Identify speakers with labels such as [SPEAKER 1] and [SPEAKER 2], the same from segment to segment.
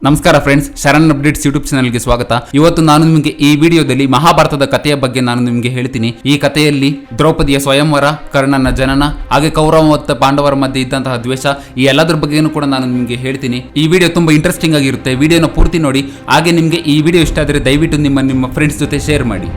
[SPEAKER 1] ನಮಸ್ಕಾರ friends, Sharan updates YouTube ಚಾನಲ್ಗೆ ಸ್ವಾಗತ. ಇವತ್ತು ನಾನು ನಿಮಗೆ ಈ ವಿಡಿಯೋದಲ್ಲಿ ಮಹಾಭಾರತದ ಕಥೆಯ ಬಗ್ಗೆ ನಾನು ನಿಮಗೆ ಹೇಳ್ತೀನಿ. ಈ ಕಥೆಯಲ್ಲಿ ದ್ರೌಪದಿಯ ಸ್ವಯಂವರ, ಕರ್ಣನ ಜನನ, ಹಾಗೆ ಕೌರವ ಮತ್ತು ಪಾಂಡವರ ಮಧ್ಯೆ ಇದ್ದಂತಹ ದ್ವೇಷ, ಈ ಎಲ್ಲದರ ಬಗ್ಗೆನೂ ಕೂಡ ನಾನು ನಿಮಗೆ ಹೇಳ್ತೀನಿ. ಈ ವಿಡಿಯೋ ತುಂಬಾ ಇಂಟ್ರೆಸ್ಟಿಂಗ್ ಆಗಿರುತ್ತೆ. ವಿಡಿಯೋನ ಪೂರ್ತಿ ನೋಡಿ. ಹಾಗೆ ನಿಮಗೆ ಈ ವಿಡಿಯೋ ಇಷ್ಟ ಆದರೆ ದಯವಿಟ್ಟು ನಿಮ್ಮ ಫ್ರೆಂಡ್ಸ್ ಜೊತೆ ಶೇರ್ ಮಾಡಿ.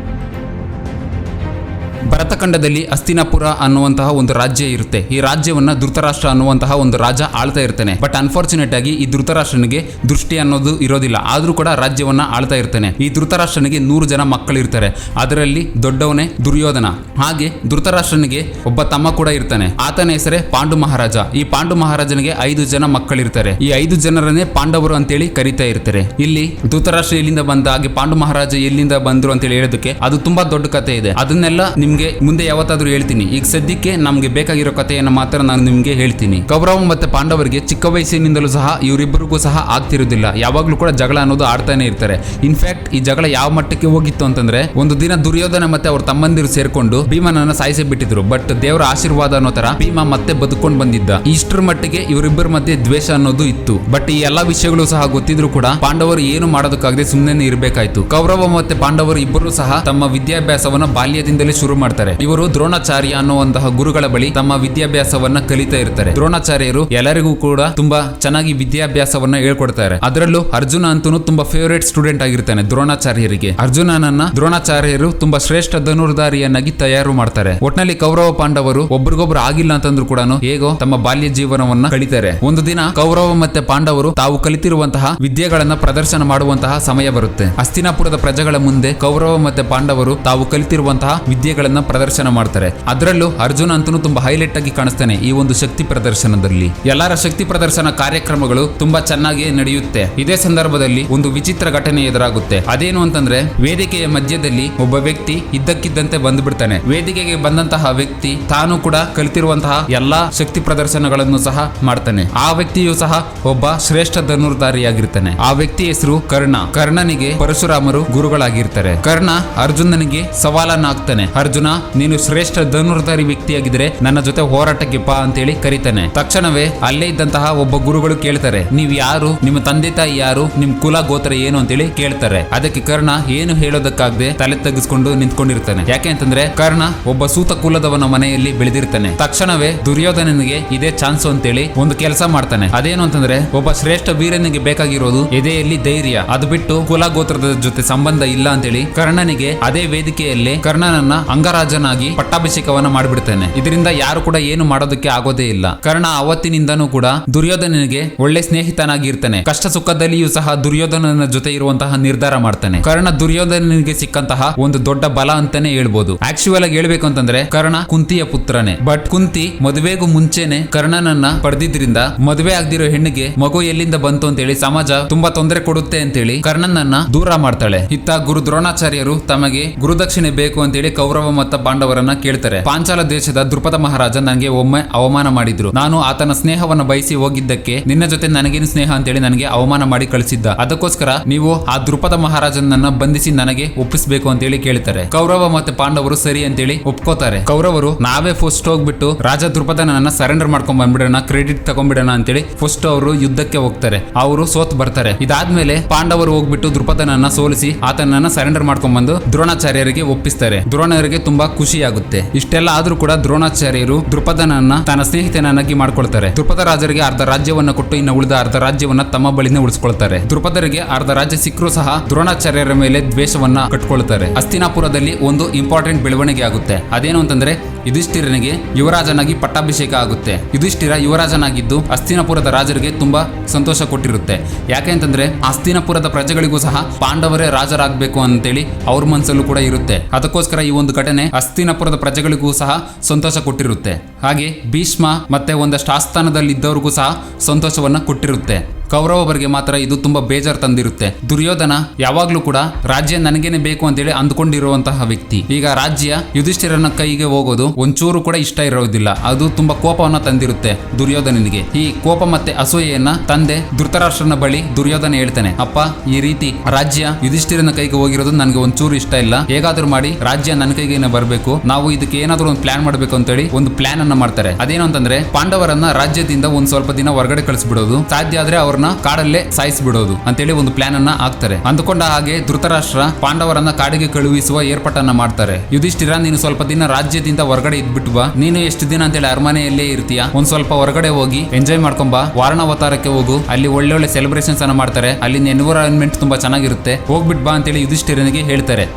[SPEAKER 1] ಭರತಖಂಡದಲ್ಲಿ ಹಸ್ತಿನಾಪುರ ಅನ್ನುವಂತಹ ಒಂದು ರಾಜ್ಯ ಇರುತ್ತೆ. ಈ ರಾಜ್ಯವನ್ನ ಧೃತರಾಷ್ಟ್ರ ಅನ್ನುವಂತಹ ಒಂದು ರಾಜ ಆಳ್ತಾ ಇರ್ತಾನೆ. ಬಟ್ ಅನ್ಫಾರ್ಚುನೇಟ್ ಆಗಿ ಈ ಧೃತರಾಷ್ಟ್ರನಿಗೆ ದೃಷ್ಟಿ ಅನ್ನೋದು ಇರೋದಿಲ್ಲ. ಆದ್ರೂ ಕೂಡ ರಾಜ್ಯವನ್ನ ಆಳ್ತಾ ಇರ್ತಾನೆ. ಈ ಧೃತರಾಷ್ಟ್ರನಿಗೆ 100 ಜನ ಮಕ್ಕಳಿರ್ತಾರೆ. ಅದರಲ್ಲಿ ದೊಡ್ಡವನೇ ದುರ್ಯೋಧನ. ಹಾಗೆ ಧೃತರಾಷ್ಟ್ರನಿಗೆ ಒಬ್ಬ ತಮ್ಮ ಕೂಡ ಇರ್ತಾನೆ. ಆತನ ಹೆಸರೇ ಪಾಂಡು ಮಹಾರಾಜ. ಈ ಪಾಂಡು ಮಹಾರಾಜನಿಗೆ 5 ಜನ ಮಕ್ಕಳಿರ್ತಾರೆ. ಈ 5 ಜನರನ್ನೇ ಪಾಂಡವರು ಅಂತೇಳಿ ಕರೀತಾ ಇರ್ತಾರೆ. ಇಲ್ಲಿ ಧೃತರಾಷ್ಟ್ರ ಎಲ್ಲಿಂದ ಬಂದ, ಹಾಗೆ ಪಾಂಡು ಮಹಾರಾಜ ಎಲ್ಲಿಂದ ಬಂದ್ರು ಅಂತೇಳಿ ಹೇಳೋದಕ್ಕೆ ಅದು ತುಂಬಾ ದೊಡ್ಡ ಕಥೆ ಇದೆ. ಅದನ್ನೆಲ್ಲ ನಿಮ್ಗೆ ಮುಂದೆ ಯಾವತ್ತಾದ್ರೂ ಹೇಳ್ತೀನಿ. ಈಗ ಸದ್ಯಕ್ಕೆ ನಮ್ಗೆ ಬೇಕಾಗಿರೋ ಕಥೆಯನ್ನು ಮಾತ್ರ ನಾನು ನಿಮ್ಗೆ ಹೇಳ್ತೀನಿ. ಕೌರವ ಮತ್ತೆ ಪಾಂಡವರಿಗೆ ಚಿಕ್ಕ ವಯಸ್ಸಿನಿಂದಲೂ ಸಹ ಇವರಿಬ್ಬರಿಗೂ ಸಹ ಆಗ್ತಿರೋದಿಲ್ಲ. ಯಾವಾಗ್ಲೂ ಕೂಡ ಜಗಳ ಅನ್ನೋದು ಆಡ್ತಾನೆ ಇರ್ತಾರೆ. ಇನ್ಫ್ಯಾಕ್ಟ್ ಈ ಜಗಳ ಯಾವ ಮಟ್ಟಕ್ಕೆ ಹೋಗಿತ್ತು ಅಂತಂದ್ರೆ, ಒಂದು ದಿನ ದುರ್ಯೋಧನ ಮತ್ತೆ ಅವ್ರ ತಮ್ಮಂದಿರು ಸೇರ್ಕೊಂಡು ಭೀಮನನ್ನ ಸಾಯಿಸಿ ಬಿಟ್ಟಿದ್ರು. ಬಟ್ ದೇವರ ಆಶೀರ್ವಾದ ಅನ್ನೋ ತರ ಭೀಮ ಮತ್ತೆ ಬದುಕೊಂಡು ಬಂದಿದ್ದ. ಇಷ್ಟರ ಮಟ್ಟಿಗೆ ಇವರಿಬ್ಬರ ಮಧ್ಯೆ ದ್ವೇಷ ಅನ್ನೋದು ಇತ್ತು. ಬಟ್ ಈ ಎಲ್ಲಾ ವಿಷಯಗಳು ಸಹ ಗೊತ್ತಿದ್ರು ಕೂಡ ಪಾಂಡವರು ಏನು ಮಾಡೋದಕ್ಕಾಗದೆ ಸುಮ್ಮನೆ ಇರಬೇಕಾಯ್ತು. ಕೌರವ ಮತ್ತೆ ಪಾಂಡವರು ಇಬ್ಬರು ಸಹ ತಮ್ಮ ವಿದ್ಯಾಭ್ಯಾಸವನ್ನ ಬಾಲ್ಯದಿಂದಲೇ ಶುರು ಮಾಡ್ತಾರೆ. ಇವರು ದ್ರೋಣಾಚಾರ್ಯ ಅನ್ನುವಂತಹ ಗುರುಗಳ ಬಳಿ ತಮ್ಮ ವಿದ್ಯಾಭ್ಯಾಸವನ್ನ ಕಲಿತಾ ಇರ್ತಾರೆ. ದ್ರೋಣಾಚಾರ್ಯರು ಎಲ್ಲರಿಗೂ ಕೂಡ ತುಂಬಾ ಚೆನ್ನಾಗಿ ವಿದ್ಯಾಭ್ಯಾಸವನ್ನ ಹೇಳ್ಕೊಡ್ತಾರೆ. ಅದರಲ್ಲೂ ಅರ್ಜುನ ಅಂತೂ ತುಂಬಾ ಫೇವರೇಟ್ ಸ್ಟೂಡೆಂಟ್ ಆಗಿರ್ತಾನೆ ದ್ರೋಣಾಚಾರ್ಯರಿಗೆ. ಅರ್ಜುನನನ್ನ ದ್ರೋಣಾಚಾರ್ಯರು ತುಂಬಾ ಶ್ರೇಷ್ಠ ಧನುರ್ಧಾರಿಯನ್ನಾಗಿ ತಯಾರು ಮಾಡ್ತಾರೆ. ಒಟ್ನಲ್ಲಿ ಕೌರವ ಪಾಂಡವರು ಒಬ್ರಿಗೊಬ್ರು ಆಗಿಲ್ಲ ಅಂತಂದ್ರು ಕೂಡ ಹೇಗೋ ತಮ್ಮ ಬಾಲ್ಯ ಜೀವನವನ್ನ ಕಳಿತಾರೆ. ಒಂದು ದಿನ ಕೌರವ ಮತ್ತೆ ಪಾಂಡವರು ತಾವು ಕಲಿತಿರುವಂತಹ ವಿದ್ಯೆಗಳನ್ನ ಪ್ರದರ್ಶನ ಮಾಡುವಂತಹ ಸಮಯ ಬರುತ್ತೆ. ಹಸ್ತಿನಾಪುರದ ಪ್ರಜೆಗಳ ಮುಂದೆ ಕೌರವ ಮತ್ತೆ ಪಾಂಡವರು ತಾವು ಕಲಿತಿರುವಂತಹ ವಿದ್ಯೆಗಳನ್ನ ಪ್ರದರ್ಶನ ಮಾಡ್ತಾರೆ. ಅದರಲ್ಲೂ ಅರ್ಜುನ ಅಂತೂ ತುಂಬಾ ಹೈಲೈಟ್ ಆಗಿ ಕಾಣಿಸ್ತಾನೆ ಈ ಒಂದು ಶಕ್ತಿ ಪ್ರದರ್ಶನದಲ್ಲಿ. ಎಲ್ಲರ ಶಕ್ತಿ ಪ್ರದರ್ಶನ ಕಾರ್ಯಕ್ರಮಗಳು ತುಂಬಾ ಚೆನ್ನಾಗಿ ನಡೆಯುತ್ತೆ. ಇದೇ ಸಂದರ್ಭದಲ್ಲಿ ಒಂದು ವಿಚಿತ್ರ ಘಟನೆ ಎದುರಾಗುತ್ತೆ. ಅದೇನು ಅಂತಂದ್ರೆ, ವೇದಿಕೆಯ ಮಧ್ಯದಲ್ಲಿ ಒಬ್ಬ ವ್ಯಕ್ತಿ ಇದ್ದಕ್ಕಿದ್ದಂತೆ ಬಂದು ಬಿಡ್ತಾನೆ. ವೇದಿಕೆಗೆ ಬಂದಂತಹ ವ್ಯಕ್ತಿ ತಾನು ಕೂಡ ಕಲಿತಿರುವಂತಹ ಎಲ್ಲಾ ಶಕ್ತಿ ಪ್ರದರ್ಶನಗಳನ್ನು ಸಹ ಮಾಡ್ತಾನೆ. ಆ ವ್ಯಕ್ತಿಯು ಸಹ ಒಬ್ಬ ಶ್ರೇಷ್ಠ ಧನುರ್ಧಾರಿಯಾಗಿರ್ತಾನೆ. ಆ ವ್ಯಕ್ತಿ ಹೆಸರು ಕರ್ಣ. ಕರ್ಣನಿಗೆ ಪರಶುರಾಮರು ಗುರುಗಳಾಗಿರ್ತಾರೆ. ಕರ್ಣ ಅರ್ಜುನನಿಗೆ ಸವಾಲನ್ನ ಹಾಕ್ತಾನೆ. ಅರ್ಜುನ, ನೀನು ಶ್ರೇಷ್ಠ ಧನುರ್ಧಾರಿ ವ್ಯಕ್ತಿಯಾಗಿದ್ರೆ ನನ್ನ ಜೊತೆ ಹೋರಾಟಕ್ಕೆ ಬಾ ಅಂತೇಳಿ ಕರೀತಾನೆ. ತಕ್ಷಣವೇ ಅಲ್ಲೇ ಇದ್ದಂತಹ ಒಬ್ಬ ಗುರುಗಳು ಕೇಳ್ತಾರೆ, ನೀವ್ ಯಾರು, ನಿಮ್ಮ ತಂದೆ ತಾಯಿ ಯಾರು, ನಿಮ್ ಕುಲ ಗೋತ್ರ ಏನು ಅಂತೇಳಿ ಕೇಳ್ತಾರೆ. ಅದಕ್ಕೆ ಕರ್ಣ ಏನು ಹೇಳೋದಕ್ಕಾಗದೆ ತಲೆ ತಗ್ಗಿಸ್ಕೊಂಡು ನಿಂತ್ಕೊಂಡಿರ್ತಾನೆ. ಯಾಕೆ ಅಂತಂದ್ರೆ ಕರ್ಣ ಒಬ್ಬ ಸೂತ ಕುಲದವನ ಮನೆಯಲ್ಲಿ ಬೆಳೆದಿರ್ತಾನೆ. ತಕ್ಷಣವೇ ದುರ್ಯೋಧನನಿಗೆ ಇದೇ ಚಾನ್ಸ್ ಅಂತೇಳಿ ಒಂದು ಕೆಲಸ ಮಾಡ್ತಾನೆ. ಅದೇನು ಅಂತಂದ್ರೆ, ಒಬ್ಬ ಶ್ರೇಷ್ಠ ವೀರನಿಗೆ ಬೇಕಾಗಿರೋದು ಎದೆಯಲ್ಲಿ ಧೈರ್ಯ. ಅದು ಬಿಟ್ಟು ಕುಲ ಗೋತ್ರದ ಜೊತೆ ಸಂಬಂಧ ಇಲ್ಲ ಅಂತೇಳಿ ಕರ್ಣನಿಗೆ ಅದೇ ವೇದಿಕೆಯಲ್ಲಿ ಕರ್ಣನನ್ನ ಅಂಗರಾಜನಾಗಿ ಪಟ್ಟಾಭಿಷೇಕವನ್ನ ಮಾಡಿಬಿಡ್ತಾನೆ. ಇದರಿಂದ ಯಾರು ಕೂಡ ಏನು ಮಾಡೋದಕ್ಕೆ ಆಗೋದೇ ಇಲ್ಲ. ಕರ್ಣ ಅವತ್ತಿನಿಂದನೂ ಕೂಡ ದುರ್ಯೋಧನನಿಗೆ ಒಳ್ಳೆ ಸ್ನೇಹಿತನಾಗಿರ್ತಾನೆ. ಕಷ್ಟ ಸುಖದಲ್ಲಿಯೂ ಸಹ ದುರ್ಯೋಧನನ ಜೊತೆ ಇರುವಂತಹ ನಿರ್ಧಾರ ಮಾಡ್ತಾನೆ. ಕರ್ಣ ದುರ್ಯೋಧನನಿಗೆ ಸಿಕ್ಕಂತಹ ಒಂದು ದೊಡ್ಡ ಬಲ ಅಂತಾನೆ ಹೇಳ್ಬೋದು. ಆಕ್ಚುಯಲ್ ಆಗಿ ಹೇಳ್ಬೇಕು ಅಂತಂದ್ರೆ ಕರ್ಣ ಕುಂತಿಯ ಪುತ್ರನೇ. ಬಟ್ ಕುಂತಿ ಮದುವೆಗೂ ಮುಂಚೆನೆ ಕರ್ಣನನ್ನ ಪಡೆದಿದ್ರಿಂದ ಮದುವೆ ಆಗದಿರೋ ಹೆಣ್ಣಿಗೆ ಮಗು ಎಲ್ಲಿಂದ ಬಂತು ಅಂತೇಳಿ ಸಮಾಜ ತುಂಬಾ ತೊಂದರೆ ಕೊಡುತ್ತೆ ಅಂತೇಳಿ ಕರ್ಣನನ್ನ ದೂರ ಮಾಡ್ತಾಳೆ. ಇತ್ತ ಗುರು ದ್ರೋಣಾಚಾರ್ಯರು ತಮಗೆ ಗುರುದಕ್ಷಿಣೆ ಬೇಕು ಅಂತೇಳಿ ಕೌರವ ಮತ್ತು ಪಾಂಡವರನ್ನ ಕೇಳ್ತಾರೆ. ಪಾಂಚಾಲ ದೇಶದ ದ್ರುಪದ ಮಹಾರಾಜ ನನಗೆ ಒಮ್ಮೆ ಅವಮಾನ ಮಾಡಿದ್ರು. ನಾನು ಆತನ ಸ್ನೇಹವನ್ನು ಬಯಸಿ ಹೋಗಿದ್ದಕ್ಕೆ ನಿನ್ನ ಜೊತೆ ನನಗೇನು ಸ್ನೇಹ ಅಂತೇಳಿ ನನಗೆ ಅವಮಾನ ಮಾಡಿ ಕಳಿಸಿದ್ದ. ಅದಕ್ಕೋಸ್ಕರ ನೀವು ಆ ದ್ರುಪದ ಮಹಾರಾಜನನ್ನ ಬಂಧಿಸಿ ನನಗೆ ಒಪ್ಪಿಸಬೇಕು ಅಂತೇಳಿ ಕೇಳ್ತಾರೆ. ಕೌರವ ಮತ್ತೆ ಪಾಂಡವರು ಸರಿ ಅಂತೇಳಿ ಒಪ್ಕೋತಾರೆ. ಕೌರವರು ನಾವೇ ಫಸ್ಟ್ ಹೋಗ್ಬಿಟ್ಟು ರಾಜ ದ್ರುಪದನನ್ನ ಸರೆಂಡರ್ ಮಾಡ್ಕೊಂಡ್ ಬಂದ್ಬಿಡೋಣ, ಕ್ರೆಡಿಟ್ ತಗೊಂಡ್ಬಿಡೋಣ ಅಂತೇಳಿ ಫಸ್ಟ್ ಅವರು ಯುದ್ಧಕ್ಕೆ ಹೋಗ್ತಾರೆ. ಅವರು ಸೋತ್ ಬರ್ತಾರೆ. ಇದಾದ್ಮೇಲೆ ಪಾಂಡವರು ಹೋಗ್ಬಿಟ್ಟು ದ್ರುಪದನನ್ನ ಸೋಲಿಸಿ ಆತನನ್ನ ಸರೆಂಡರ್ ಮಾಡ್ಕೊಂಡ್ ಬಂದು ದ್ರೋಣಾಚಾರ್ಯರಿಗೆ ಒಪ್ಪಿಸ್ತಾರೆ. ದ್ರೋಣರಿಗೆ ತುಂಬಾ ಖುಷಿ ಆಗುತ್ತೆ. ಇಷ್ಟೆಲ್ಲ ಆದ್ರೂ ಕೂಡ ದ್ರೋಣಾಚಾರ್ಯರು ದ್ರುಪದನನ್ನ ತನ್ನ ಸ್ನೇಹಿತನನ್ನಾಗಿ ಮಾಡ್ಕೊಳ್ತಾರೆ. ದ್ರುಪದ ರಾಜರಿಗೆ ಅರ್ಧ ರಾಜ್ಯವನ್ನ ಕೊಟ್ಟು ಇನ್ನು ಉಳಿದ ಅರ್ಧ ರಾಜ್ಯವನ್ನ ತಮ್ಮ ಬಳಿನೇ ಉಳಿಸ್ಕೊಳ್ತಾರೆ. ದ್ರುಪದರಿಗೆ ಅರ್ಧ ರಾಜ್ಯ ಸಿಕ್ಕರೂ ಸಹ ದ್ರೋಣಾಚಾರ್ಯರ ಮೇಲೆ ದ್ವೇಷವನ್ನ ಕಟ್ಕೊಳ್ತಾರೆ. ಹಸ್ತಿನಾಪುರದಲ್ಲಿ ಒಂದು ಇಂಪಾರ್ಟೆಂಟ್ ಬೆಳವಣಿಗೆ ಆಗುತ್ತೆ. ಅದೇನು ಅಂತಂದ್ರೆ, ಯುಧಿಷ್ಠಿರನಿಗೆ ಯುವರಾಜನಾಗಿ ಪಟ್ಟಾಭಿಷೇಕ ಆಗುತ್ತೆ. ಯುಧಿಷ್ಠಿರ ಯುವರಾಜನಾಗಿದ್ದು ಹಸ್ತಿನಾಪುರದ ರಾಜರಿಗೆ ತುಂಬಾ ಸಂತೋಷ ಕೊಟ್ಟಿರುತ್ತೆ. ಯಾಕೆ ಅಂತಂದ್ರೆ ಹಸ್ತಿನಾಪುರದ ಪ್ರಜೆಗಳಿಗೂ ಸಹ ಪಾಂಡವರೇ ರಾಜರಾಗಬೇಕು ಅಂತೇಳಿ ಅವ್ರ ಮನಸ್ಸಲ್ಲೂ ಕೂಡ ಇರುತ್ತೆ. ಅದಕ್ಕೋಸ್ಕರ ಈ ಒಂದು ಘಟನೆ ಹಸ್ತಿನಾಪುರದ ಪ್ರಜೆಗಳಿಗೂ ಸಹ ಸಂತೋಷ ಕೊಟ್ಟಿರುತ್ತೆ. ಹಾಗೆ ಭೀಷ್ಮ ಮತ್ತೆ ಒಂದಷ್ಟು ಆಸ್ಥಾನದಲ್ಲಿದ್ದವರಿಗೂ ಸಹ ಸಂತೋಷವನ್ನ ಕೊಟ್ಟಿರುತ್ತೆ. ಕೌರವರಿಗೆ ಮಾತ್ರ ಇದು ತುಂಬಾ ಬೇಜಾರು ತಂದಿರುತ್ತೆ. ದುರ್ಯೋಧನ ಯಾವಾಗ್ಲೂ ಕೂಡ ರಾಜ್ಯ ನನಗೇನೆ ಬೇಕು ಅಂತೇಳಿ ಅಂದ್ಕೊಂಡಿರುವಂತಹ ವ್ಯಕ್ತಿ. ಈಗ ರಾಜ್ಯ ಯುಧಿಷ್ಠಿರನ ಕೈಗೆ ಹೋಗೋದು ಒಂಚೂರು ಕೂಡ ಇಷ್ಟ ಇರೋದಿಲ್ಲ. ಅದು ತುಂಬಾ ಕೋಪವನ್ನ ತಂದಿರುತ್ತೆ ದುರ್ಯೋಧನನಿಗೆ. ಈ ಕೋಪ ಮತ್ತೆ ಅಸೂಯೆಯನ್ನ ತಂದೆ ಧೃತರಾಷ್ಟ್ರನ ಬಳಿ ದುರ್ಯೋಧನ ಹೇಳ್ತಾನೆ, ಅಪ್ಪ, ಈ ರೀತಿ ರಾಜ್ಯ ಯುಧಿಷ್ಠಿರನ ಕೈಗೆ ಹೋಗಿರೋದು ನನಗೆ ಒಂಚೂರು ಇಷ್ಟ ಇಲ್ಲ. ಹೇಗಾದ್ರೂ ಮಾಡಿ ರಾಜ್ಯ ನನ್ನ ಕೈಗೆ ಬರಬೇಕು. ನಾವು ಇದಕ್ಕೆ ಏನಾದ್ರೂ ಒಂದು ಪ್ಲಾನ್ ಮಾಡಬೇಕು ಅಂತೇಳಿ ಒಂದು ಪ್ಲಾನ್ ಅನ್ನ ಮಾಡ್ತಾರೆ. ಅದೇನು ಅಂತಂದ್ರೆ ಪಾಂಡವರನ್ನ ರಾಜ್ಯದಿಂದ ಒಂದ್ ಸ್ವಲ್ಪ ದಿನ ಹೊರಗಡೆ ಕಳಿಸ್ಬಿಡೋದು, ಸಾಧ್ಯ ಆದ್ರೆ ಅವ್ರನ್ನ ಕಾಡಲ್ಲೇ ಸಾಯಿಸ್ಬಿಡೋದು ಅಂತೇಳಿ ಒಂದು ಪ್ಲಾನ್ ಅನ್ನ ಹಾಕ್ತಾರೆ. ಅಂದುಕೊಂಡ ಹಾಗೆ ಧೃತರಾಷ್ಟ್ರ ಪಾಂಡವರನ್ನ ಕಾಡಿಗೆ ಕಳುಹಿಸುವ ಏರ್ಪಾಟನ್ನ ಮಾಡ್ತಾರೆ. ಯುಧಿಷ್ಠಿರ, ನೀನು ಸ್ವಲ್ಪ ದಿನ ರಾಜ್ಯದಿಂದ ಹೊರಗಡೆ ಇದ್ಬಿಟ್ಟು ಬಾ, ನೀನು ಎಷ್ಟು ದಿನ ಅಂತೇಳಿ ಅರಮನೆಯಲ್ಲೇ ಇರ್ತೀಯ, ಒಂದ್ ಸ್ವಲ್ಪ ಹೊರಗಡೆ ಹೋಗಿ ಎಂಜಾಯ್ ಮಾಡ್ಕೊಂಬಾ, ವಾರಣಾವತಾರಕ್ಕೆ ಹೋಗು, ಅಲ್ಲಿ ಒಳ್ಳೊಳ್ಳೆ ಸೆಲೆಬ್ರೇಷನ್ಸ್ ಅನ್ನ ಮಾಡ್ತಾರೆ, ಅಲ್ಲಿನ ಎನ್ವಿರಾನ್ಮೆಂಟ್ ತುಂಬಾ ಚೆನ್ನಾಗಿರುತ್ತೆ, ಹೋಗ್ಬಿಟ್ ಬಾ ಅಂತೇಳಿ ಯುಧಿಷ್ಠಿರನಿಗೆ ಹೇಳ್ತಾರೆ.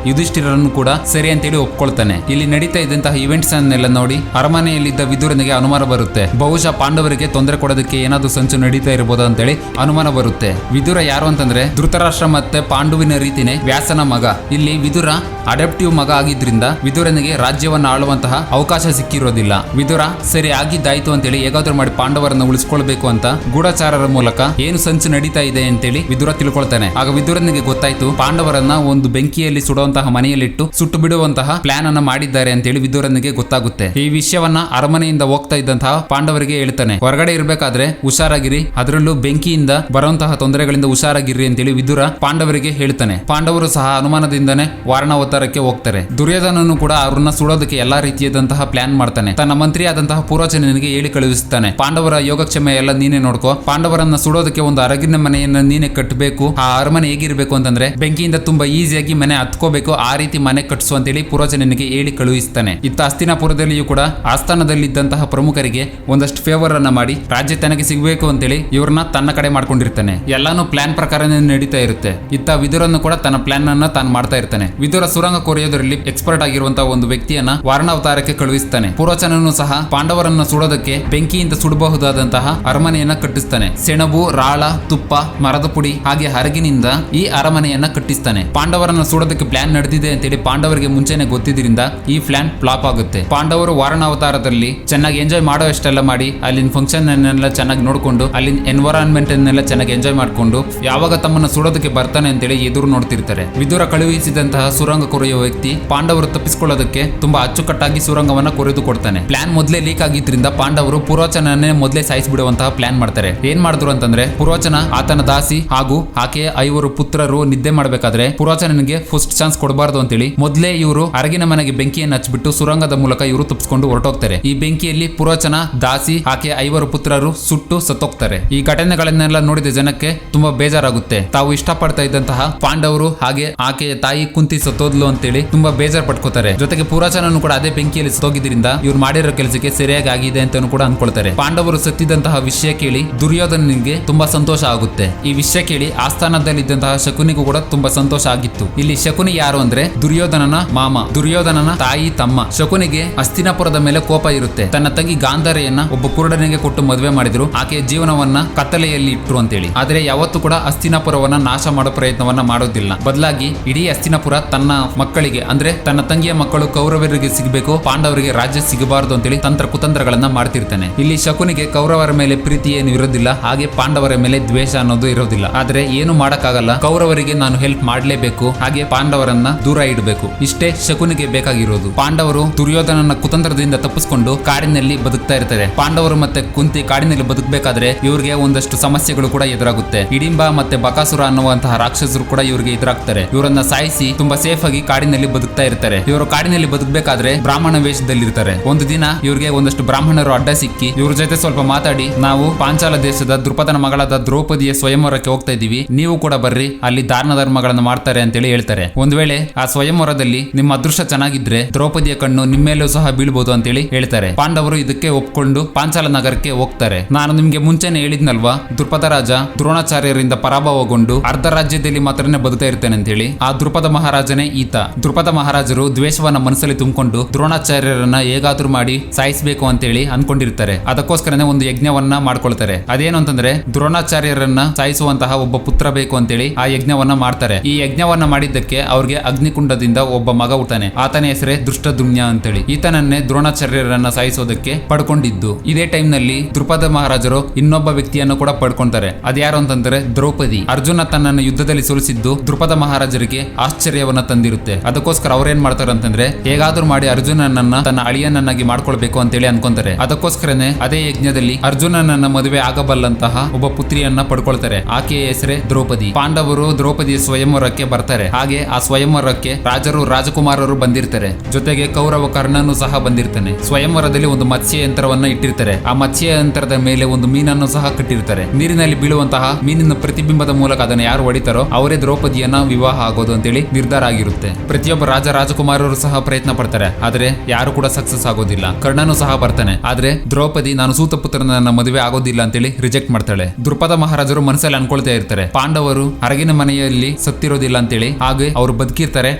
[SPEAKER 1] ಯುಧಿಷ್ಠಿರನು ಕೂಡ ಸರಿ ಅಂತೇಳಿ ಒಪ್ಕೊಳ್ತಾನೆ. ಇಲ್ಲಿ ನಡೀತಾ ಇದ್ದಂತಹ ಇವೆಂಟ್ಸ್ ಅನ್ನೆಲ್ಲ ನೋಡಿ ಅರಮನೆಯಲ್ಲಿದ್ದ ವಿದುರನಿಗೆ ಅನುಮಾನ ಬರುತ್ತೆ. ಬಹುಶಃ ಪಾಂಡವರಿಗೆ ತೊಂದರೆ ಕೊಡೋದಕ್ಕೆ ಏನಾದ್ರು ಸಂಚು ನಡೀತಾ ಇರಬಹುದು ಅಂತೇಳಿ ಅನುಮಾನ ಬರುತ್ತೆ. ವಿದುರ ಯಾರು ಅಂತಂದ್ರೆ ಧೃತರಾಷ್ಟ್ರ ಮತ್ತೆ ಪಾಂಡುವಿನ ರೀತಿನೇ ವ್ಯಾಸನ ಮಗ. ಇಲ್ಲಿ ವಿದುರ ಅಡಾಪ್ಟಿವ್ ಮಗ ಆಗಿದ್ರಿಂದ ವಿದುರನಿಗೆ ರಾಜ್ಯವನ್ನ ಆಳುವಂತಹ ಅವಕಾಶ ಸಿಕ್ಕಿರೋದಿಲ್ಲ. ವಿದುರ ಸರಿ ಆಗಿದ್ದಾಯ್ತು ಅಂತೇಳಿ ಹೇಗಾದ್ರೂ ಮಾಡಿ ಪಾಂಡವರನ್ನ ಉಳಿಸ್ಕೊಳ್ಬೇಕು ಅಂತ ಗೂಢಚಾರರ ಮೂಲಕ ಏನು ಸಂಚು ನಡೀತಾ ಇದೆ ಅಂತೇಳಿ ವಿದುರ ತಿಳ್ಕೊಳ್ತಾನೆ. ಆಗ ವಿದುರನಿಗೆ ಗೊತ್ತಾಯ್ತು ಪಾಂಡವರನ್ನ ಒಂದು ಬೆಂಕಿಯಲ್ಲಿ ಸುಡುವಂತಹ ಮನೆಯಲ್ಲಿಟ್ಟು ಸುಟ್ಟು ಬಿಡುವಂತಹ ಪ್ಲಾನ್ ಅನ್ನ ಮಾಡಿದ್ದಾರೆ ಅಂತೇಳಿ ವಿದುರನಿಗೆ ಗೊತ್ತಾಗುತ್ತೆ. ಈ ವಿಷಯವನ್ನ ಅರಮನೆಯಿಂದ ಹೋಗ್ತಾ ಇದ್ದಂತಹ ಪಾಂಡವರಿಗೆ ಹೇಳ್ತಾನೆ. ಹೊರಗಡೆ ಇರ್ಬೇಕಾದ್ರೆ ಹುಷಾರಾಗಿರಿ, ಅದರಲ್ಲೂ ಬೆಂಕಿಯಿಂದ ಬರುವಂತಹ ತೊಂದರೆಗಳಿಂದ ಹುಷಾರಾಗಿರಿ ಅಂತೇಳಿ ವಿದುರ ಪಾಂಡವರಿಗೆ ಹೇಳ್ತಾನೆ. ಪಾಂಡವರು ಸಹ ಅನುಮಾನದಿಂದನೇ ವಾರಣಾವತಾರಕ್ಕೆ ಹೋಗ್ತಾರೆ. ದುರ್ಯೋಧನನು ಕೂಡ ಅವ್ರನ್ನ ಸುಡೋದಕ್ಕೆ ಎಲ್ಲಾ ರೀತಿಯಾದಂತಹ ಪ್ಲಾನ್ ಮಾಡ್ತಾನೆ. ತನ್ನ ಮಂತ್ರಿ ಆದಂತಹ ಪುರೋಚನನಿಗೆ ಹೇಳಿ ಕಳುಹಿಸುತ್ತಾನೆ, ಪಾಂಡವರ ಯೋಗಕ್ಷೇಮ ಎಲ್ಲ ನೀನೇ ನೋಡ್ಕೋ, ಪಾಂಡವರನ್ನ ಸುಡೋದಕ್ಕೆ ಒಂದು ಅರಗಿನ ಮನೆಯನ್ನ ನೀನೆ ಕಟ್ಟಬೇಕು, ಆ ಅರಮನೆ ಹೇಗಿರ್ಬೇಕು ಅಂತಂದ್ರೆ ಬೆಂಕಿಯಿಂದ ತುಂಬಾ ಈಸಿಯಾಗಿ ಮನೆ ಹತ್ಕೋಬೇಕು, ಆ ರೀತಿ ಮನೆ ಕಟ್ಟಿಸು ಅಂತೇಳಿ ಪುರೋಚನನಿಗೆ ಹೇಳಿ ಕಳುಹಿಸ್ತಾನೆ. ಇತ್ತ ಹಸ್ತಿನಾಪುರದಲ್ಲಿಯೂ ಕೂಡ ಆಸ್ಥಾನದಲ್ಲಿದ್ದಂತಹ ಪ್ರಮುಖರಿಗೆ ಒಂದಷ್ಟು ಫೇವರ್ ಅನ್ನ ಮಾಡಿ ರಾಜ್ಯ ತನಗೆ ಸಿಗಬೇಕು ಅಂತೇಳಿ ಇವ್ರನ್ನ ತನ್ನ ಕಡೆ ಮಾಡ್ಕೊಂಡಿರ್ತಾನೆ. ಎಲ್ಲಾನು ಪ್ಲಾನ್ ಪ್ರಕಾರನೇ ನಡೀತಾ ಇರುತ್ತೆ. ಇತ್ತ ವಿದುರನ್ನು ಕೂಡ ತನ್ನ ಪ್ಲಾನ್ ಅನ್ನ ತಾನು ಮಾಡ್ತಾ ಇರ್ತಾನೆ. ವಿದುರ ಸುರಂಗ ಕೊರೆಯೋದ್ರಲ್ಲಿ ಎಕ್ಸ್ಪರ್ಟ್ ಆಗಿರುವಂತಹ ಒಂದು ವ್ಯಕ್ತಿಯನ್ನ ವಾರಣಾವತಾರಕ್ಕೆ ಕಳುಹಿಸ್ತಾನೆ. ಪುರೋಚನನು ಸಹ ಪಾಂಡವರನ್ನ ಸುಡೋದಕ್ಕೆ ಬೆಂಕಿಯಿಂದ ಸುಡಬಹುದಾದಂತಹ ಅರಮನೆಯನ್ನ ಕಟ್ಟಿಸ್ತಾನೆ. ಸೆಣಬು, ರಾಳ, ತುಪ್ಪ, ಮರದ ಪುಡಿ ಹಾಗೆ ಹರಗಿನಿಂದ ಈ ಅರಮನೆಯನ್ನ ಕಟ್ಟಿಸ್ತಾನೆ. ಪಾಂಡವರನ್ನ ಸುಡೋದಕ್ಕೆ ಪ್ಲಾನ್ ನಡೆದಿದೆ ಅಂತೇಳಿ ಪಾಂಡವರಿಗೆ ಮುಂಚೆನೆ ಗೊತ್ತಿದ್ರಿಂದ ಈ ಪ್ಲಾನ್ ಫ್ಲಾಪ್ ಆಗುತ್ತೆ. ಪಾಂಡವರು ವಾರಣಾವತಾರದಲ್ಲಿ ಚೆನ್ನಾಗಿ ಎಂಜಾಯ್ ಮಾಡೋ ಅಷ್ಟೆಲ್ಲ ಮಾಡಿ ಅಲ್ಲಿನ ಫಂಕ್ಷನ್ ಅನ್ನೆಲ್ಲ ಚೆನ್ನಾಗಿ ನೋಡ್ಕೊಂಡು ಅಲ್ಲಿನ ಎನ್ವೈರನ್ಮೆಂಟ್ ಅನ್ನೆಲ್ಲ ಚೆನ್ನಾಗಿ ಎಂಜಾಯ್ ಮಾಡ್ಕೊಂಡು ಯಾವಾಗ ತಮ್ಮನ್ನ ಸುಡೋದಕ್ಕೆ ಬರ್ತಾನೆ ಅಂತೇಳಿ ಎದುರು ನೋಡ್ತಿರ್ತಾರೆ. ವಿದುರ ಕಳುಹಿಸಿದಂತಹ ಸುರಂಗ ಕೊರೆಯುವ ವ್ಯಕ್ತಿ ಪಾಂಡವರು ತಪ್ಪಿಸಿಕೊಳ್ಳೋದಕ್ಕೆ ತುಂಬಾ ಅಚ್ಚುಕಟ್ಟಾಗಿ ಸುರಂಗವನ್ನ ಕೊರೆದು ಕೊಡ್ತಾನೆ. ಪ್ಲಾನ್ ಮೊದಲೇ ಲೀಕ್ ಆಗಿದ್ರಿಂದ ಪಾಂಡವರು ಪುರೋಚನನ್ನೇ ಮೊದಲೇ ಸಾಯಿಸಿಬಿಡುವಂತಹ ಪ್ಲಾನ್ ಮಾಡ್ತಾರೆ. ಏನ್ ಮಾಡಿದ್ರು ಅಂತಂದ್ರೆ ಪುರೋಚನ, ಆತನ ದಾಸಿ ಹಾಗೂ ಆಕೆಯ 5 ಪುತ್ರರು ನಿದ್ದೆ ಮಾಡಬೇಕಾದ್ರೆ ಪುರೋಚನನಿಗೆ ಫಸ್ಟ್ ಚಾನ್ಸ್ ಕೊಡಬಾರ್ದು ಅಂತೇಳಿ ಮೊದಲೇ ಇವರು ಅರಗಿನ ಮನೆಗೆ ಬೆಂಕಿಯನ್ನು ಹಚ್ಚಿಬಿಟ್ಟು ಸುರಂಗದ ಮೂಲಕ ಇವರು ತಪ್ಪಿಸಿಕೊಂಡು ಹೊರಟೋಗ್ತಾರೆ. ಈ ಬೆಂಕಿಯಲ್ಲಿ ಪುರೋಚನ, ದಾಸಿ ಆಕೆಯ 5 ಪುತ್ರರು ಸುಟ್ಟು ಸತ್ತೋಗ್ತಾರೆ. ಈ ಘಟನೆಗಳನ್ನೆಲ್ಲ ನೋಡಿದ ಜನಕ್ಕೆ ತುಂಬಾ ಬೇಜಾರಾಗುತ್ತೆ. ತಾವು ಇಷ್ಟಪಡ್ತಾ ಇದ್ದಂತಹ ಪಾಂಡವರು ಹಾಗೆ ಆಕೆಯ ತಾಯಿ ಕುಂತಿ ಸತ್ತೋದ್ಲು ಅಂತೇಳಿ ತುಂಬಾ ಬೇಜಾರ್ ಪಟ್ಕೋತಾರೆ. ಜೊತೆಗೆ ಪುರೋಚನನು ಕೂಡ ಅದೇ ಬೆಂಕಿಯಲ್ಲಿ ಸತ್ತೋಗಿದ್ರಿಂದ ಇವ್ರು ಮಾಡಿರೋ ಕೆಲಸಕ್ಕೆ ಸರಿಯಾಗಿ ಆಗಿದೆ ಅಂತ ಕೂಡ ಅನ್ಕೊಳ್ತಾರೆ. ಪಾಂಡವರು ಸತ್ತಿದ್ದಂತಹ ವಿಷಯ ಕೇಳಿ ದುರ್ಯೋಧನನಿಗೆ ತುಂಬಾ ಸಂತೋಷ ಆಗುತ್ತೆ. ಈ ವಿಷಯ ಕೇಳಿ ಆಸ್ಥಾನದಲ್ಲಿದ್ದಂತಹ ಶಕುನಿಗೂ ಕೂಡ ತುಂಬಾ ಸಂತೋಷ ಆಗಿತ್ತು. ಇಲ್ಲಿ ಶಕುನಿ ಯಾರು ಅಂದ್ರೆ ದುರ್ಯೋಧನನ ಮಾಮ, ದುರ್ಯೋಧನನ ತಾಯಿ ತಮ್ಮ. ಶಕುನಿಗೆ ಹಸ್ತಿನಾಪುರದ ಮೇಲೆ ಕೋಪ ಇರುತ್ತೆ. ತನ್ನ ತಂಗಿ ಗಾಂಧಾರೆಯನ್ನ ಒಬ್ಬ ಕುರುಡನಿಗೆ ಕೊಟ್ಟು ಮದುವೆ ಮಾಡಿದ್ರು, ಆಕೆಯ ಜೀವನವನ್ನ ಕತ್ತಲೆಯಲ್ಲಿ ಇಟ್ರು ಅಂತೇಳಿ. ಆದ್ರೆ ಯಾವತ್ತೂ ಕೂಡ ಹಸ್ತಿನಾಪುರವನ್ನ ನಾಶ ಮಾಡೋ ಪ್ರಯತ್ನವನ್ನ ಮಾಡೋದಿಲ್ಲ. ಬದಲಾಗಿ ಇಡೀ ಹಸ್ತಿನಾಪುರ ತನ್ನ ಮಕ್ಕಳಿಗೆ ಅಂದ್ರೆ ತನ್ನ ತಂಗಿಯ ಮಕ್ಕಳು ಕೌರವರಿಗೆ ಸಿಗಬೇಕು, ಪಾಂಡವರಿಗೆ ರಾಜ್ಯ ಸಿಗಬಾರದು ಅಂತೇಳಿ ತಂತ್ರ ಕುತಂತ್ರಗಳನ್ನ ಮಾಡ್ತಿರ್ತಾನೆ. ಇಲ್ಲಿ ಶಕುನಿಗೆ ಕೌರವರ ಮೇಲೆ ಪ್ರೀತಿ ಏನು ಇರೋದಿಲ್ಲ, ಹಾಗೆ ಪಾಂಡವರ ಮೇಲೆ ದ್ವೇಷ ಅನ್ನೋದು ಇರೋದಿಲ್ಲ. ಆದ್ರೆ ಏನು ಮಾಡಕ್ಕಾಗಲ್ಲ, ಕೌರವರಿಗೆ ನಾನು ಹೆಲ್ಪ್ ಮಾಡ್ಲೇಬೇಕು, ಹಾಗೆ ಪಾಂಡವರನ್ನ ದೂರ ಇಡಬೇಕು. ಇಷ್ಟೇ ಶಕುನಿಗೆ ಬೇಕಾಗಿರೋದು. ಪಾಂಡವರು ದುರ್ಯೋಧನನ ಕುತಂತ್ರದಿಂದ ತಪ್ಪಿಸ್ಕೊಂಡು ಕಾಡಿನಲ್ಲಿ ಬದುಕ್ತಾ ಇರ್ತಾರೆ. ಪಾಂಡವರು ಮತ್ತೆ ಕುಂತಿ ಕಾಡಿನಲ್ಲಿ ಬದುಕಬೇಕಾದ್ರೆ ಇವ್ರಿಗೆ ಒಂದಷ್ಟು ಸಮಸ್ಯೆಗಳು ಕೂಡ ಎದುರಾಗುತ್ತೆ. ಹಿಡಿಂಬ ಮತ್ತೆ ಬಕಾಸುರ ಅನ್ನುವಂತಹ ರಾಕ್ಷಸರು ಕೂಡ ಇವ್ರಿಗೆ ಎದುರಾಗ್ತಾರೆ. ಇವರನ್ನ ಸಾಯಿಸಿ ತುಂಬಾ ಸೇಫ್ ಆಗಿ ಕಾಡಿನಲ್ಲಿ ಬದುಕ್ತಾ ಇರ್ತಾರೆ. ಇವರು ಕಾಡಿನಲ್ಲಿ ಬದುಕಬೇಕಾದ್ರೆ ಬ್ರಾಹ್ಮಣ ವೇಷದಲ್ಲಿರ್ತಾರೆ. ಒಂದು ದಿನ ಇವ್ರಿಗೆ ಒಂದಷ್ಟು ಬ್ರಾಹ್ಮಣರು ಅಡ್ಡ ಸಿಕ್ಕಿ ಇವ್ರ ಜೊತೆ ಸ್ವಲ್ಪ ಮಾತಾಡಿ, ನಾವು ಪಾಂಚಾಲ ದೇಶದ ದ್ರುಪದನ ಮಗಳಾದ ದ್ರೌಪದಿಯ ಸ್ವಯಂವರಕ್ಕೆ ಹೋಗ್ತಾ ಇದೀವಿ, ನೀವು ಕೂಡ ಬರ್ರಿ, ಅಲ್ಲಿ ದಾನ ಧರ್ಮಗಳನ್ನ ಮಾಡ್ತಾರೆ ಅಂತೇಳಿ ಹೇಳ್ತಾರೆ. ಒಂದ್ ವೇಳೆ ಆ ಸ್ವಯಂವರದಲ್ಲಿ ನಿಮ್ಮ ಅದೃಷ್ಟ ಚೆನ್ನಾಗಿದ್ರೆ ದ್ರೌಪದಿಯ ಕಣ್ಣು ನಿಮ್ಮೇಲೂ ಸಹ ಬೀಳ್ಬಹುದು ಅಂತೇಳಿ ಹೇಳ್ತಾರೆ. ಪಾಂಡವರು ಇದಕ್ಕೆ ಒಪ್ಕೊಂಡು ಪಾಂಚಾಲ ನಗರಕ್ಕೆ ಹೋಗ್ತಾರೆ. ನಾನು ನಿಮ್ಗೆ ಮುಂಚೆನೆ ಹೇಳಿದ್ನಲ್ವಾ, ದ್ರುಪದ ರಾಜ ದ್ರೋಣಾಚಾರ್ಯರಿಂದ ಪರಾಭವಗೊಂಡು ಅರ್ಧ ರಾಜ್ಯದಲ್ಲಿ ಮಾತ್ರನೇ ಬದುಕ್ತಾ ಇರ್ತೇನೆ ಅಂತ ಹೇಳಿ. ಆ ದ್ರುಪದ ಮಹಾರಾಜನೇ ಈತ. ದ್ರುಪದ ಮಹಾರಾಜರು ದ್ವೇಷವನ್ನ ಮನಸ್ಸಲ್ಲಿ ತುಂಬಿಕೊಂಡು ದ್ರೋಣಾಚಾರ್ಯರನ್ನ ಹೇಗಾದ್ರೂ ಮಾಡಿ ಸಾಯಿಸಬೇಕು ಅಂತೇಳಿ ಅನ್ಕೊಂಡಿರ್ತಾರೆ. ಅದಕ್ಕೋಸ್ಕರನೇ ಒಂದು ಯಜ್ಞವನ್ನ ಮಾಡ್ಕೊಳ್ತಾರೆ. ಅದೇನು ಅಂತಂದ್ರೆ ದ್ರೋಣಾಚಾರ್ಯರನ್ನ ಸಾಯಿಸುವಂತಹ ಒಬ್ಬ ಪುತ್ರ ಬೇಕು ಅಂತೇಳಿ ಆ ಯಜ್ಞವನ್ನ ಮಾಡ್ತಾರೆ. ಈ ಯಜ್ಞವನ್ನ ಮಾಡಿದ್ದಕ್ಕೆ ಅವ್ರಿಗೆ ಅಗ್ನಿಕುಂಡದಿಂದ ಒಬ್ಬ ಮಗ ಹುಟ್ಟಾನೆ. ಆತನ ಹೆಸರೇ ದೃಷ್ಟದ್ಯುಮ್ನ ಅಂತೇಳಿ. ಈತನನ್ನೇ ದ್ರೋಣಾಚಾರ್ಯರನ್ನ ಸಾಯಿಸೋದಕ್ಕೆ ಪಡ್ಕೊಂಡಿದ್ದು. ಇದೇ ಟೈಮ್ ನಲ್ಲಿ ದ್ರುಪದ ಮಹಾರಾಜರು ಇನ್ನೊಬ್ಬ ವ್ಯಕ್ತಿಯನ್ನು ಕೂಡ ಪಡ್ಕೊಂತಾರೆ. ಅದ್ಯಾರು ಅಂತಂದ್ರೆ ದ್ರೌಪದಿ. ಅರ್ಜುನ ತನ್ನನ್ನು ಯುದ್ಧದಲ್ಲಿ ಸೋಲಿಸಿದ್ದು ದ್ರುಪದ ಮಹಾರಾಜರಿಗೆ ಆಶ್ಚರ್ಯವನ್ನ ತಂದಿರುತ್ತೆ. ಅದಕ್ಕೋಸ್ಕರ ಅವ್ರೇನ್ ಮಾಡ್ತಾರೆ ಅಂತಂದ್ರೆ ಹೇಗಾದ್ರೂ ಮಾಡಿ ಅರ್ಜುನನನ್ನ ತನ್ನ ಅಳಿಯನನ್ನಾಗಿ ಮಾಡ್ಕೊಳ್ಬೇಕು ಅಂತೇಳಿ ಅನ್ಕೊಂತಾರೆ. ಅದಕ್ಕೋಸ್ಕರನೇ ಅದೇ ಯಜ್ಞದಲ್ಲಿ ಅರ್ಜುನನನ್ನ ಮದುವೆ ಆಗಬಲ್ಲಂತಹ ಒಬ್ಬ ಪುತ್ರಿಯನ್ನ ಪಡ್ಕೊಳ್ತಾರೆ. ಆಕೆಯ ಹೆಸರೇ ದ್ರೌಪದಿ. ಪಾಂಡವರು ದ್ರೌಪದಿಯ ಸ್ವಯಂವರಕ್ಕೆ ಬರ್ತಾರೆ. ಹಾಗೆ ಆ ಸ್ವಯಂವರಕ್ಕೆ ರಾಜರು ರಾಜಕುಮಾರರು ಬಂದಿರ್ತಾರೆ. ಜೊತೆಗೆ ಕೌರವ ಕರ್ಣನು ಸಹ ಬಂದಿರ್ತಾನೆ. ಸ್ವಯಂವರ ಮರದಲ್ಲಿ ಒಂದು ಮತ್ಸ್ಯ ಯಂತ್ರವನ್ನ ಇಟ್ಟಿರ್ತಾರೆ. ಆ ಮತ್ಸ್ಯ ಯಂತ್ರದ ಮೇಲೆ ಒಂದು ಮೀನನ್ನು ಸಹ ಕಟ್ಟಿರ್ತಾರೆ. ನೀರಿನಲ್ಲಿ ಬೀಳುವಂತಹ ಮೀನಿನ ಪ್ರತಿಬಿಂಬದ ಮೂಲಕ ಅದನ್ನು ಯಾರು ಹೊಡಿತಾರೋ ಅವರೇ ದ್ರೌಪದಿಯನ್ನ ವಿವಾಹ ಆಗೋದು ಅಂತೇಳಿ ನಿರ್ಧಾರ ಆಗಿರುತ್ತೆ. ಪ್ರತಿಯೊಬ್ಬ ರಾಜಕುಮಾರರು ಸಹ ಪ್ರಯತ್ನ ಪಡ್ತಾರೆ, ಆದ್ರೆ ಯಾರು ಕೂಡ ಸಕ್ಸಸ್ ಆಗೋದಿಲ್ಲ. ಕರ್ಣನು ಸಹ ಬರ್ತಾನೆ, ಆದ್ರೆ ದ್ರೌಪದಿ ನಾನು ಸೂತ ಪುತ್ರನ ಮದುವೆ ಆಗೋದಿಲ್ಲ ಅಂತೇಳಿ ರಿಜೆಕ್ಟ್ ಮಾಡ್ತಾಳೆ. ದೃಪದ ಮಹಾರಾಜರು ಮನಸ್ಸಲ್ಲಿ ಅನ್ಕೊಳ್ತಾ ಇರ್ತಾರೆ, ಪಾಂಡವರು ಅರಗಿನ ಮನೆಯಲ್ಲಿ ಸತ್ತಿರೋದಿಲ್ಲ ಅಂತೇಳಿ, ಹಾಗೆ ಅವರು ಬದುಕಿದ್ರೆ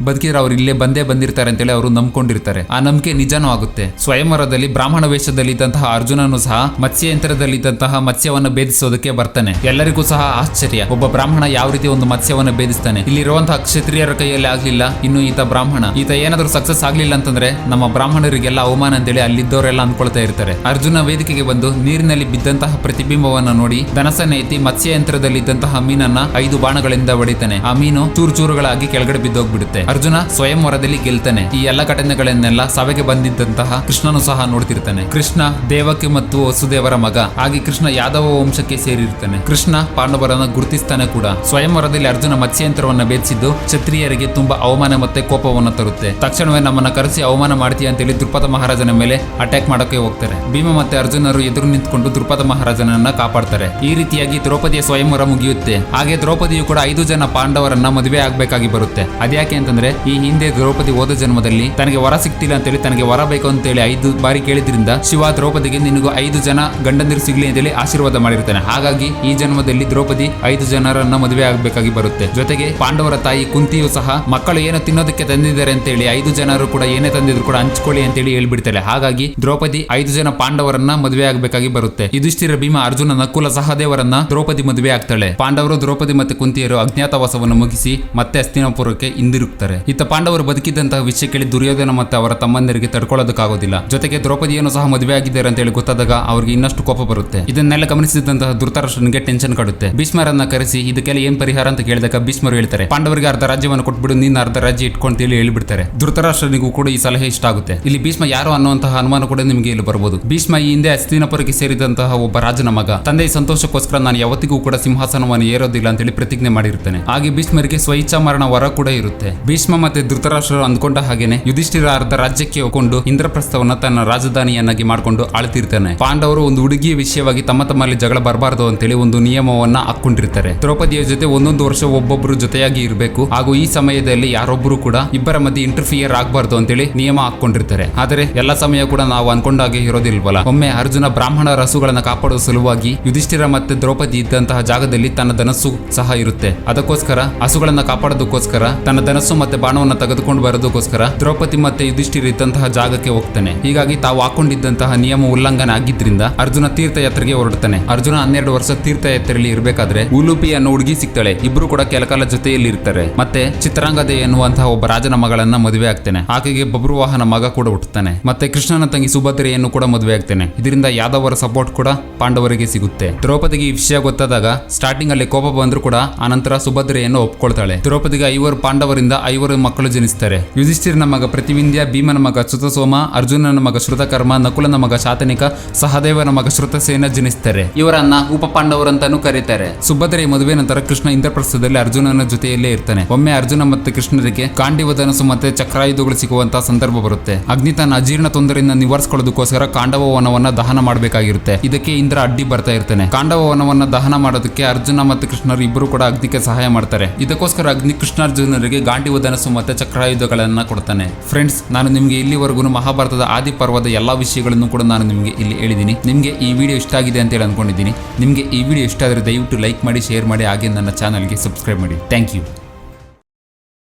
[SPEAKER 1] ಅವ್ರು ಇಲ್ಲೇ ಬಂದಿರ್ತಾರೆ ಅಂತೇಳಿ ಅವರು ನಂಬ್ಕೊಂಡಿರ್ತಾರೆ. ಆ ನಂಬಿಕೆ ನಿಜಾನೂ ಆಗುತ್ತೆ. ಸ್ವಯಂವರದಲ್ಲಿ ಬ್ರಾಹ್ಮಣ ವೇಷದಲ್ಲಿ ಇದ್ದಂತಹ ಅರ್ಜುನನು ಸಹ ಮತ್ಸ್ಯ ಯಂತ್ರದಲ್ಲಿ ಇದ್ದಂತಹ ಮತ್ಸ್ಯವನ್ನು ಭೇದಿಸೋದಕ್ಕೆ ಬರ್ತಾನೆ. ಎಲ್ಲರಿಗೂ ಸಹ ಆಶ್ಚರ್ಯ, ಒಬ್ಬ ಬ್ರಾಹ್ಮಣ ಯಾವ ರೀತಿ ಒಂದು ಮತ್ಸ್ಯವನ್ನು ಭೇದಿಸ್ತಾನೆ. ಇಲ್ಲಿರುವಂತಹ ಕ್ಷತ್ರಿಯರ ಕೈಯಲ್ಲಿ ಆಗ್ಲಿಲ್ಲ, ಇನ್ನು ಈತ ಬ್ರಾಹ್ಮಣ, ಈತ ಏನಾದ್ರೂ ಸಕ್ಸಸ್ ಆಗ್ಲಿಲ್ಲ ಅಂತಂದ್ರೆ ನಮ್ಮ ಬ್ರಾಹ್ಮಣರಿಗೆಲ್ಲ ಅವಮಾನ ಅಂತೇಳಿ ಅಲ್ಲಿದ್ದವರೆಲ್ಲ ಅನ್ಕೊಳ್ತಾ ಇರ್ತಾರೆ. ಅರ್ಜುನ ವೇದಿಕೆಗೆ ಬಂದು ನೀರಿನಲ್ಲಿ ಬಿದ್ದಂತಹ ಪ್ರತಿಬಿಂಬವನ್ನು ನೋಡಿ ಧನಸನ್ನ ಎತ್ತಿ ಮತ್ಸ್ಯ ಯಂತ್ರದಲ್ಲಿ ಇದ್ದಂತಹ ಮೀನನ್ನ 5 ಬಾಣಗಳಿಂದ ಹೊಡಿತಾನೆ. ಆ ಮೀನು ಚೂರುಗಳಾಗಿ ಕೆಳಗಡೆ ಬಿದ್ದೋಗ್ಬಿಡುತ್ತೆ. ಅರ್ಜುನ ಸ್ವಯಂವರದಲ್ಲಿ ಗೆಲ್ತಾನೆ. ಈ ಎಲ್ಲ ಘಟನೆಗಳನ್ನೆಲ್ಲ ಸಭೆಗೆ ಬಂದಿದ್ದಂತಹ ಕೃಷ್ಣನು ಸಹ ನೋಡ್ತಿರ್ತಾನೆ. ಕೃಷ್ಣ ದೇವಕಿ ಮತ್ತು ವಸುದೇವರ ಮಗ. ಹಾಗೆ ಕೃಷ್ಣ ಯಾದವ ವಂಶಕ್ಕೆ ಸೇರಿರ್ತಾನೆ. ಕೃಷ್ಣ ಪಾಂಡವರನ್ನ ಗುರುತಿಸ್ತಾನೆ ಕೂಡ. ಸ್ವಯಂವರದಲ್ಲಿ ಅರ್ಜುನ ಮತ್ಸ್ಯಯಂತ್ರವನ್ನ ಬೇಧಿಸಿದ್ದು ಕ್ಷತ್ರಿಯರಿಗೆ ತುಂಬಾ ಅವಮಾನ ಮತ್ತೆ ಕೋಪವನ್ನು ತರುತ್ತೆ. ತಕ್ಷಣವೇ ನಮ್ಮನ್ನ ಕರೆಸಿ ಅವಮಾನ ಮಾಡ್ತೀಯ ಅಂತೇಳಿ ದೃಪದ ಮಹಾರಾಜನ ಮೇಲೆ ಅಟ್ಯಾಕ್ ಮಾಡಕ್ಕೆ ಹೋಗ್ತಾರೆ. ಭೀಮ ಮತ್ತೆ ಅರ್ಜುನರು ಎದುರು ನಿಂತ್ಕೊಂಡು ದೃಪದ ಮಹಾರಾಜನನ್ನ ಕಾಪಾಡ್ತಾರೆ. ಈ ರೀತಿಯಾಗಿ ದ್ರೌಪದಿಯ ಸ್ವಯಂವರ ಮುಗಿಯುತ್ತೆ. ಹಾಗೆ ದ್ರೌಪದಿಯು ಕೂಡ 5 ಜನ ಪಾಂಡವರನ್ನ ಮದುವೆ ಆಗ್ಬೇಕಾಗಿ ಬರುತ್ತೆ. ಅದ್ಯಾಕೆ ಅಂತಂದ್ರೆ ಈ ಹಿಂದೆ ದ್ರೌಪದಿ ಹೋದ ಜನ್ಮದಲ್ಲಿ ತನಗೆ ವರ ಸಿಗ್ತಿಲ್ಲ ಅಂತೇಳಿ ತನಗೆ ವರ ಬೇಕು ಅಂತೇಳಿ 5 ಬಾರಿ ಕೇಳಿದ್ರಿಂದ ಶಿವ ದ್ರೌಪದಿಗೆ ನಿನಗೂ 5 ಜನ ಗಂಡಂದಿರು ಸಿಗ್ಲಿ ಅಂತೇಳಿ ಆಶೀರ್ವಾದ ಮಾಡಿರ್ತಾನೆ. ಹಾಗಾಗಿ ಈ ಜನ್ಮದಲ್ಲಿ ದ್ರೌಪದಿ 5 ಜನರನ್ನ ಮದುವೆ ಆಗ್ಬೇಕಾಗಿ ಬರುತ್ತೆ. ಜೊತೆಗೆ ಪಾಂಡವರ ತಾಯಿ ಕುಂತಿಯು ಸಹ ಮಕ್ಕಳು ಏನು ತಿನ್ನೋದಕ್ಕೆ ತಂದಿದ್ದಾರೆ ಅಂತೇಳಿ 5 ಜನರು ಕೂಡ ಏನೇ ತಂದಿದ್ರು ಕೂಡ ಹಂಚ್ಕೊಳ್ಳಿ ಅಂತೇಳಿ ಹೇಳ್ಬಿಡ್ತಾಳೆ. ಹಾಗಾಗಿ ದ್ರೌಪದಿ 5 ಜನ ಪಾಂಡವರನ್ನ ಮದುವೆ ಆಗ್ಬೇಕಾಗಿ ಬರುತ್ತೆ. ಯುಧಿಷ್ಠಿರ, ಭೀಮ, ಅರ್ಜುನ, ನಕುಲ, ಸಹದೇವರನ್ನ ದ್ರೌಪದಿ ಮದುವೆ ಆಗ್ತಾಳೆ. ಪಾಂಡವರು ದ್ರೌಪದಿ ಮತ್ತೆ ಕುಂತಿಯರು ಅಜ್ಞಾತವಾಸವನ್ನು ಮುಗಿಸಿ ಮತ್ತೆ ಹಸ್ತಿನಾಪುರಕ್ಕೆ ಹಿಂದಿರುಗ್ತಾರೆ. ಇತ್ತ ಪಾಂಡವರು ಬದುಕಿದ್ದಂತಹ ವಿಷಯ ಕೇಳಿ ದುರ್ಯೋಧನ ಮತ್ತೆ ಅವರ ತಮ್ಮಂದರಿಗೆ ತಡ್ಕೊಳ್ಳೋದಕ್ಕಾಗೋದಿಲ್ಲ. ಜೊತೆಗೆ ದ್ರೌಪದಿಯನ್ನು ಸಹ ಮದುವೆ ಆಗಿದ್ದಾರೆ ಅಂತ ಹೇಳಿ ಗೊತ್ತಾದಾಗ ಅವ್ರಿಗೆ ಇನ್ನಷ್ಟು ಕೋಪ ಬರುತ್ತೆ. ಇದನ್ನೆಲ್ಲ ಗಮನಿಸಿದಂತಹ ಧೃತರಾಷ್ಟ್ರನಿಗೆ ಟೆನ್ಷನ್ ಕಾಡುತ್ತೆ. ಭೀಷ್ಮರನ್ನ ಕರೆಸಿ ಇದಕ್ಕೆಲ್ಲ ಏನ್ ಪರಿಹಾರ ಅಂತ ಕೇಳಿದಾಗ ಭೀಷ್ಮರು ಹೇಳ್ತಾರೆ, ಪಾಂಡವರಿಗೆ ಅರ್ಧ ರಾಜ್ಯವನ್ನು ಕೊಟ್ಬಿಡು, ನೀನ್ ಅರ್ಧ ರಾಜ್ಯ ಇಟ್ಕೊಂತೇಳಿ ಹೇಳ್ಬಿಡ್ತಾರೆ. ಧೃತರಾಷ್ಟ್ರನಿಗೂ ಕೂಡ ಈ ಸಲಹೆ ಇಷ್ಟ ಆಗುತ್ತೆ. ಇಲ್ಲಿ ಭೀಷ್ಮ ಯಾರು ಅನ್ನುವಂತಹ ಅನುಮಾನ ಕೂಡ ನಿಮಗೆ ಇಲ್ಲಿ ಬರಬಹುದು. ಭೀಷ್ಮ ಈ ಹಿಂದೆ ಹಸ್ತಿನಾಪುರಕ್ಕೆ ಸೇರಿದಂತಹ ಒಬ್ಬ ರಾಜನ ಮಗ. ತಂದೆಯ ಸಂತೋಷಕ್ಕೋಸ್ಕರ ನಾನು ಯಾವತ್ತಿಗೂ ಕೂಡ ಸಿಂಹಾಸನವನ್ನು ಏರೋದಿಲ್ಲ ಅಂತೇಳಿ ಪ್ರತಿಜ್ಞೆ ಮಾಡಿರ್ತಾನೆ. ಹಾಗೆ ಭೀಷ್ಮರಿಗೆ ಸ್ವಇಚ್ಛಾ ಮರಣ ವರ ಕೂಡ ಇರುತ್ತೆ. ಭೀಷ್ಮ ಮತ್ತೆ ಧೃತರಾಷ್ಟ್ರರು ಅಂದ್ಕೊಂಡ ಹಾಗೇನೆ ಯುಧಿಷ್ಠಿರ ಅರ್ಧ ರಾಜ್ಯಕ್ಕೆ ಹೋಗ್ಕೊಂಡು ಇಂದ್ರಪ್ರಸ್ಥವನ್ನ ತನ್ನ ರಾಜಧಾನಿಯನ್ನಾಗಿ ಮಾಡ್ಕೊಂಡು ಆಳ್ತಿರ್ತಾನೆ. ಪಾಂಡವರು ಒಂದು ಹುಡುಗಿಯ ವಿಷಯವಾಗಿ ತಮ್ಮಲ್ಲಿ ಜಗಳ ಬರಬಾರದು ಅಂತೇಳಿ ಒಂದು ನಿಯಮವನ್ನ ಹಾಕೊಂಡಿರ್ತಾರೆ. ದ್ರೌಪದಿಯ ಜೊತೆ 1 ವರ್ಷ ಒಬ್ಬೊಬ್ರು ಜೊತೆಯಾಗಿ ಇರಬೇಕು. ಹಾಗೂ ಈ ಸಮಯದಲ್ಲಿ ಯಾರೊಬ್ಬರು ಕೂಡ ಇಬ್ಬರ ಮಧ್ಯೆ ಇಂಟರ್ಫಿಯರ್ ಆಗಬಾರ್ದು ಅಂತೇಳಿ ನಿಯಮ ಹಾಕೊಂಡಿರ್ತಾರೆ. ಆದರೆ ಎಲ್ಲ ಸಮಯ ಕೂಡ ನಾವು ಅನ್ಕೊಂಡಾಗೆ ಇರೋದಿಲ್ವಲ್ಲ. ಒಮ್ಮೆ ಅರ್ಜುನ ಬ್ರಾಹ್ಮಣ ರಸುಗಳನ್ನ ಕಾಪಾಡುವ ಸಲುವಾಗಿ ಯುಧಿಷ್ಠಿರ ಮತ್ತೆ ದ್ರೌಪದಿ ಇದ್ದಂತಹ ಜಾಗದಲ್ಲಿ ತನ್ನ ಧನಸ್ಸು ಸಹ ಇರುತ್ತೆ. ಅದಕ್ಕೋಸ್ಕರ ಹಸುಗಳನ್ನ ಕಾಪಾಡೋದಕ್ಕೋಸ್ಕರ ತನ್ನ ಧನಸ್ಸು ಮತ್ತೆ ಬಾಣವನ್ನ ತೆಗೆದುಕೊಂಡು ಬರೋದಕ್ಕೋಸ್ಕರ ದ್ರೌಪದಿ ಮತ್ತೆ ಯುಧಿಷ್ಠಿರ ಇದ್ದಂತಹ ಜಾಗಕ್ಕೆ ಹೋಗ್ತಾನೆ. ಹೀಗಾಗಿ ತಾವು ಹಾಕೊಂಡಿದ್ದಂತಹ ನಿಯಮ ಉಲ್ಲಂಘನೆ ಆಗಿದ್ರಿಂದ ಅರ್ಜುನ ತೀರ್ಥಯಾತ್ರೆಗೆ ಹೊರಡ್ತಾನೆ. ಅರ್ಜುನ 12 ವರ್ಷ ತೀರ್ಥಯಾತ್ರೆಯಲ್ಲಿ ಇರಬೇಕಾದ್ರೆ ಉಲೂಪಿ ಅನ್ನೋ ಹುಡುಗಿ ಸಿಗ್ತಾಳೆ. ಇಬ್ರು ಕೂಡ ಕೆಲಕಾಲ ಜೊತೆಯಲ್ಲಿ ಇರ್ತಾರೆ. ಮತ್ತೆ ಚಿತ್ರಾಂಗದೆ ಎನ್ನುವಂತಹ ಒಬ್ಬ ರಾಜನ ಮಗಳನ್ನ ಮದುವೆ ಆಗ್ತಾನೆ. ಆಕೆಗೆ ಬಬ್ರುವಾಹನ ಮಗ ಕೂಡ ಹುಟ್ಟುತ್ತಾನೆ. ಮತ್ತೆ ಕೃಷ್ಣನ ತಂಗಿ ಸುಭದ್ರೆಯನ್ನು ಕೂಡ ಮದುವೆ ಆಗ್ತಾನೆ. ಇದರಿಂದ ಯಾದವರ ಸಪೋರ್ಟ್ ಕೂಡ ಪಾಂಡವರಿಗೆ ಸಿಗುತ್ತೆ. ದ್ರೌಪದಿಗೆ ಈ ವಿಷಯ ಗೊತ್ತಾದಾಗ ಸ್ಟಾರ್ಟಿಂಗ್ ಅಲ್ಲಿ ಕೋಪ ಬಂದ್ರು ಕೂಡ ಆನಂತರ ಸುಭದ್ರೆಯನ್ನು ಒಪ್ಕೊಳ್ತಾಳೆ. ದ್ರೌಪದಿಗೆ 5 ಪಾಂಡವರಿಂದ 5 ಮಕ್ಕಳು ಜನಿಸ್ತಾರೆ. ಯುಧಿಷ್ಠಿರನ ಮಗ ಪ್ರತಿವಿಂಧ್ಯ, ಭೀಮನ ಮಗ ಚ್ಯುತಸೋಮ, ಅರ್ಜುನನ ಮಗ ಶ್ರುತಕರ್ಮ, ನಕುಲನ ಮಗ ಶಾತನಿಕ, ಸಹದೇವನ ಮಗ ಶ್ರುತಸೇನ ಜನಿಸ್ತಾರೆ. ಇವರನ್ನ ಉಪ ಪಾಂಡವರಂತಾನೂ ಕರೀತಾರೆ. ಸುಭದ್ರೆಯ ಮದುವೆ ನಂತರ ಕೃಷ್ಣ ಇಂದ್ರಪ್ರಸ್ಥದಲ್ಲಿ ಅರ್ಜುನನ ಜೊತೆಯಲ್ಲೇ ಇರ್ತಾನೆ. ಒಮ್ಮೆ ಅರ್ಜುನ ಮತ್ತು ಕೃಷ್ಣರಿಗೆ ಗಾಂಡೀವ ಧನಸ್ಸು ಮತ್ತೆ ಚಕ್ರಾಯುಧಗಳು ಸಿಗುವಂತಹ ಸಂದರ್ಭ ಬರುತ್ತೆ. ಅಗ್ನಿ ತನ್ನ ಅಜೀರ್ಣ ತೊಂದರೆಯಿಂದ ನಿವಾರಿಸಿಕೊಳ್ಳೋದಕ್ಕೋಸ್ಕರ ಕಾಂಡವ ವನವನ್ನ ದಹನ ಮಾಡಬೇಕಾಗಿರುತ್ತೆ. ಇದಕ್ಕೆ ಇಂದ್ರ ಅಡ್ಡಿ ಬರ್ತಾ ಇರ್ತಾನೆ. ಕಾಂಡವ ವನವನ್ನ ದಹನ ಮಾಡೋದಕ್ಕೆ ಅರ್ಜುನ ಮತ್ತು ಕೃಷ್ಣರು ಇಬ್ಬರು ಕೂಡ ಅಗ್ನಿಗೆ ಸಹಾಯ ಮಾಡ್ತಾರೆ. ಇದಕ್ಕೋಸ್ಕರ ಅಗ್ನಿ ಕೃಷ್ಣಾರ್ಜುನರಿಗೆ ಗಾಂಡೀವ ಧನಸ್ಸು ಮತ್ತೆ ಚಕ್ರಾಯುಧಗಳನ್ನ ಕೊಡ್ತಾನೆ. ಫ್ರೆಂಡ್ಸ್, ನಾನು ನಿಮಗೆ ಇಲ್ಲಿವರೆಗೂ ಮಹಾಭಾರತದ ಆದಿ ಪರ್ವದ ಎಲ್ಲಾ ವಿಷಯಗಳನ್ನು ಕೂಡ ನಾನು ನಿಮಗೆ ಇಲ್ಲಿ ಹೇಳಿದ್ದೀನಿ. ನಿಮಗೆ ಈ ವಿಡಿಯೋ ಇಷ್ಟ ಆಗಿದೆ ಅಂತ ಹೇಳಿ ಅನ್ಕೊಂಡಿದ್ದೀನಿ. ನಿಮಗೆ ಈ ವಿಡಿಯೋ ಇಷ್ಟ ಆದರೆ ದಯವಿಟ್ಟು ಲೈಕ್ ಮಾಡಿ, ಶೇರ್ ಮಾಡಿ, ಹಾಗೆ ನನ್ನ ಚಾನಲ್ಗೆ ಸಬ್ಸ್ಕ್ರೈಬ್ ಮಾಡಿ. Thank you.